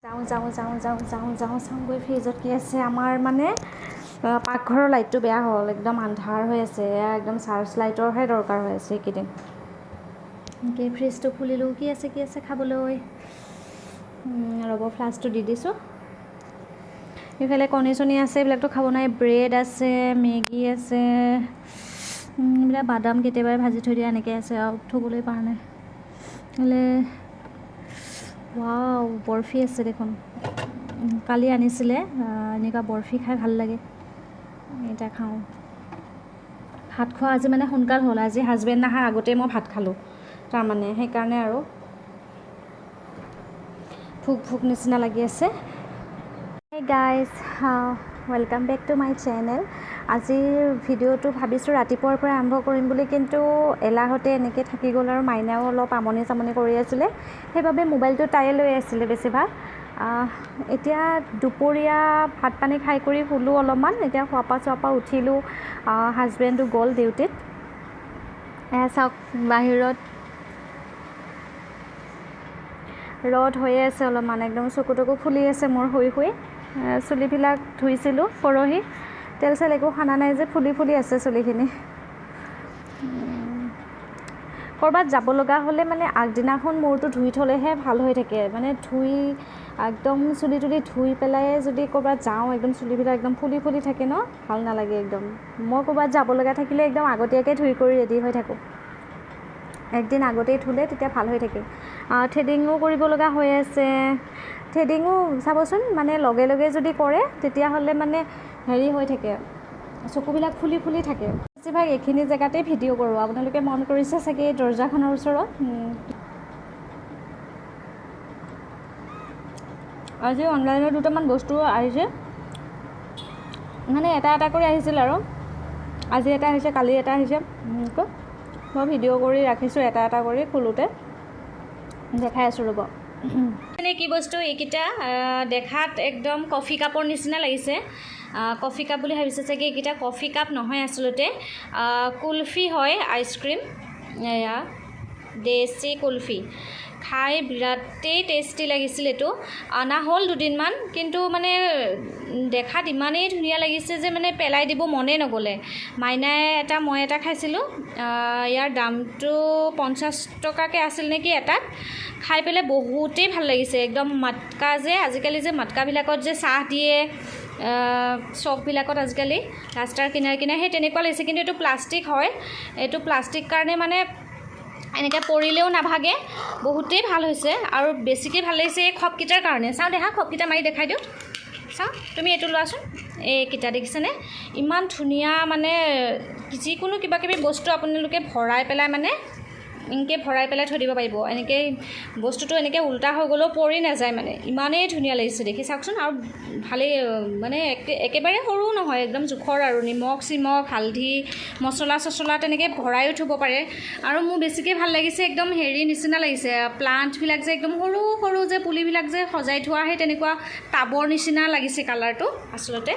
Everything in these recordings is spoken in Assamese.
চাওঁগৈ ফ্ৰিজত কি আছে আমাৰ মানে পাকঘৰৰ লাইটটো বেয়া হ'ল একদম আন্ধাৰ হৈ আছে একদম চাৰ্জ লাইটৰহে দৰকাৰ হৈ আছে এইকেইদিন ফ্ৰিজটো খুলিলোঁ কি আছে খাবলৈ ৰ'ব ফ্লাছটো দি দিছোঁ ইফালে কণী চণী আছে এইবিলাকতো খাব নাই ব্ৰেড আছে মেগী আছে এইবিলাক বাদাম কেতিয়াবাই ভাজি থৈ দিয়া এনেকৈ আছে আৰু থ'বলৈ পৰা নাই হ'লে ৱাও বৰফি আছে দেখোন কালি আনিছিলে এনেকুৱা বৰফি খাই ভাল লাগে এটা খাওঁ ভাত খোৱা আজি মানে সোনকাল হ'ল আজি হাজবেণ্ড নাহাৰ আগতেই মই ভাত খালোঁ তাৰমানে সেইকাৰণে আৰু ভোক নিচিনা লাগি আছে Hey guys, welcome back to my channel. আজিৰ ভিডিঅ'টো ভাবিছোঁ ৰাতিপুৱাৰ পৰা আৰম্ভ কৰিম বুলি কিন্তু এলাহতে এনেকৈ থাকি গ'ল আৰু মাইনাও অলপ আমনি কৰি আছিলে সেইবাবে মোবাইলটো তাইয়ে লৈ আছিলে বেছিভাগ এতিয়া দুপৰীয়া ভাত পানী খাই কৰি শুলোঁ অলপমান এতিয়া খোৱাপা উঠিলোঁ হাজবেণ্ডো গ'ল ডিউটিত চাওক বাহিৰত ৰ'দ হৈয়ে আছে অলপমান একদম চকুটকু ফুলি আছে মোৰ শুই চুলিবিলাক ধুইছিলোঁ পৰহি তেল চেল একো খানা নাই যে ফুলি আছে চুলিখিনি ক'ৰবাত যাব লগা হ'লে মানে আগদিনাখন মূৰটো ধুই থ'লেহে ভাল হৈ থাকে মানে ধুই একদম চুলি তুলি ধুই পেলাই যদি ক'ৰবাত যাওঁ একদম চুলিবিলাক একদম ফুলি থাকে ন ভাল নালাগে একদম মই ক'ৰবাত যাব লগা থাকিলে একদম আগতীয়াকৈ ধুই কৰি ৰেডি হৈ থাকোঁ একদিন আগতেই ধুলে তেতিয়া ভাল হৈ থাকে থ্ৰেডিঙো কৰিব লগা হৈ আছে থ্ৰেডিঙো চাবচোন মানে লগে যদি কৰে তেতিয়াহ'লে মানে হেৰি হৈ থাকে চকুবিলাক ফুলি থাকে বেছিভাগ এইখিনি জেগাতেই ভিডিঅ' কৰোঁ আপোনালোকে মন কৰিছে চাগে এই দৰ্জাখনৰ ওচৰত আজি অনলাইনত দুটামান বস্তু আহিছে মানে এটা কৰি আহিছিল আৰু আজি এটা আহিছে কালি এটা আহিছে মই ভিডিঅ' কৰি ৰাখিছোঁ এটা কৰি খোলোতে দেখাই আছোঁ ৰ'ব মানে কি বস্তু এইকেইটা দেখাত একদম কফি কাপৰ নিচিনা লাগিছে কফি কাপ বুলি ভাবিছে চাগে এইকেইটা কফি কাপ নহয় আচলতে কুলফি হয় আইচক্ৰীম এয়া দেশী কুলফি খাই বিৰাটেই টেষ্টি লাগিছিল এইটো অনা হ'ল দুদিনমান কিন্তু মানে দেখাত ইমানেই ধুনীয়া লাগিছে যে মানে পেলাই দিব মনে নগ'লে মাইনাই এটা মই এটা খাইছিলোঁ ইয়াৰ দামটো 50 টকাকৈ আছিল নেকি এটাত খাই পেলাই বহুতেই ভাল লাগিছে একদম মাটকা যে আজিকালি যে মাটকাবিলাকত যে চাহ দিয়ে চকবিলাকত আজিকালি ৰাস্তাৰ কিনাৰে সেই তেনেকুৱা লাগিছে কিন্তু এইটো প্লাষ্টিক হয় এইটো প্লাষ্টিক কাৰণে মানে এনেকৈ পৰিলেও নাভাগে বহুতেই ভাল হৈছে আৰু বেছিকৈ ভাল লাগিছে এই খপকেইটাৰ কাৰণে চাওঁ দেখা খপকেইটা মাৰি দেখাই দিওঁ চাওঁ তুমি এইটো লোৱাচোন এইকেইটা দেখিছেনে ইমান ধুনীয়া মানে যিকোনো কিবাকিবি বস্তু আপোনালোকে ভৰাই পেলাই মানে এনেকৈ ভৰাই পেলাই থৈ দিব পাৰিব এনেকৈ বস্তুটো এনেকৈ উল্টা হৈ গ'লেও পৰি নাযায় মানে ইমানেই ধুনীয়া লাগিছে দেখি চাওকচোন আৰু ভালেই মানে একেবাৰে সৰু নহয় একদম জোখৰ আৰু নিমখ চিমখ হালধি মছলা তেনেকৈ ভৰাইও থ'ব পাৰে আৰু মোৰ বেছিকৈ ভাল লাগিছে একদম হেৰি নিচিনা লাগিছে প্লাণ্টবিলাক যে একদম সৰু যে পুলিবিলাক যে সজাই থোৱা সেই তেনেকুৱা টাবৰ নিচিনা লাগিছে কালাৰটো আচলতে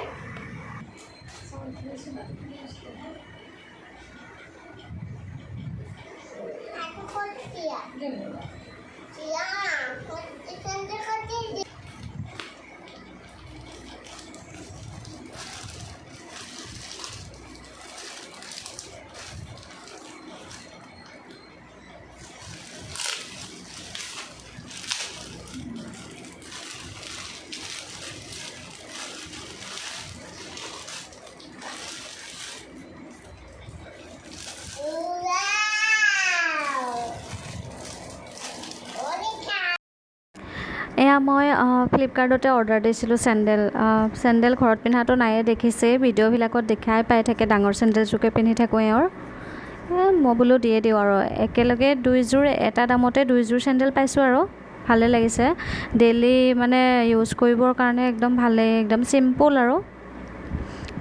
এয়া মই ফ্লিপকাৰ্টতে অৰ্ডাৰ দিছিলোঁ চেণ্ডেল ঘৰত পিন্ধাটো নায়ে দেখিছেই ভিডিঅ'বিলাকত দেখাই পাই থাকে ডাঙৰ চেণ্ডেলযোৰকে পিন্ধি থাকোঁ এওঁৰ মই বোলো দিয়ে দিওঁ আৰু একেলগে দুইযোৰ এটা দামতে দুইযোৰ চেণ্ডেল পাইছোঁ আৰু ভালে লাগিছে ডেইলি মানে ইউজ কৰিবৰ কাৰণে একদম ভালেই একদম চিম্পুল আৰু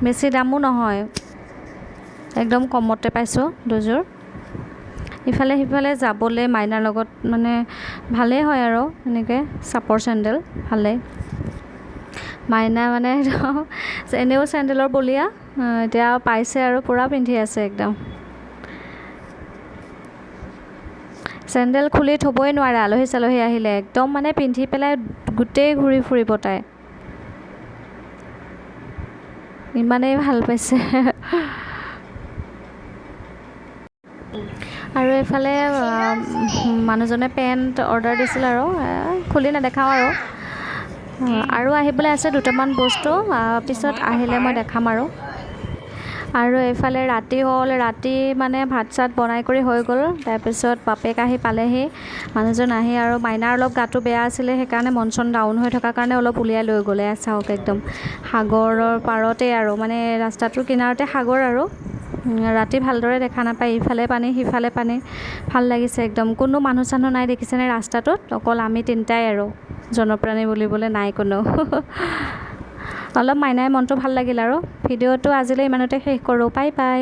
বেছি দামো নহয় একদম কমতে পাইছোঁ দুযোৰ ইফালে সিফালে যাবলৈ মাইনাৰ লগত মানে ভালেই হয় আৰু এনেকৈ চাপৰ চেণ্ডেল ভালেই মাইনা মানে এনেও চেণ্ডেলৰ বলিয়া এতিয়া পাইছে আৰু পূৰা পিন্ধি আছে একদম চেণ্ডেল খুলি থ'বই নোৱাৰে আলহী চালহী আহিলে, একদম মানে পিন্ধি পেলাই গোটেই ঘূৰি ফুৰিব তাই, ইমানেই ভাল পাইছে। আৰু এইফালে মানুহজনে পেণ্ট অৰ্ডাৰ দিছিল আৰু খুলি নেদেখাওঁ আৰু আহিবলৈ আছে দুটামান বস্তু, পিছত আহিলে মই দেখাম আৰু এইফালে ৰাতি হ'ল, ৰাতি মানে ভাত চাত বনাই কৰি হৈ গ'ল, তাৰপিছত বাপেক আহি পালেহি, মানুহজন আহি আৰু মাইনাৰ অলপ গাটো বেয়া আছিলে, সেইকাৰণে মন চন ডাউন হৈ থকাৰ কাৰণে অলপ উলিয়াই লৈ গ'লে। চাওক একদম সাগৰৰ পাৰতে আৰু মানে ৰাস্তাটোৰ কিনাৰতে সাগৰ আৰু ৰাতি ভালদৰে দেখা নাপায়, ইফালে পানী সিফালে পানী, ভাল লাগিছে একদম। কোনো মানুহ চানুহ নাই দেখিছেনে ৰাস্তাটোত, অকল আমি তিনিটাই আৰু, জনপ্ৰাণী বুলিবলৈ নাই কোনো। অলপ মাইনাই মনটো ভাল লাগিল আৰু। ভিডিঅ'টো আজিলৈ ইমানতে শেষ কৰোঁ, বাই বাই।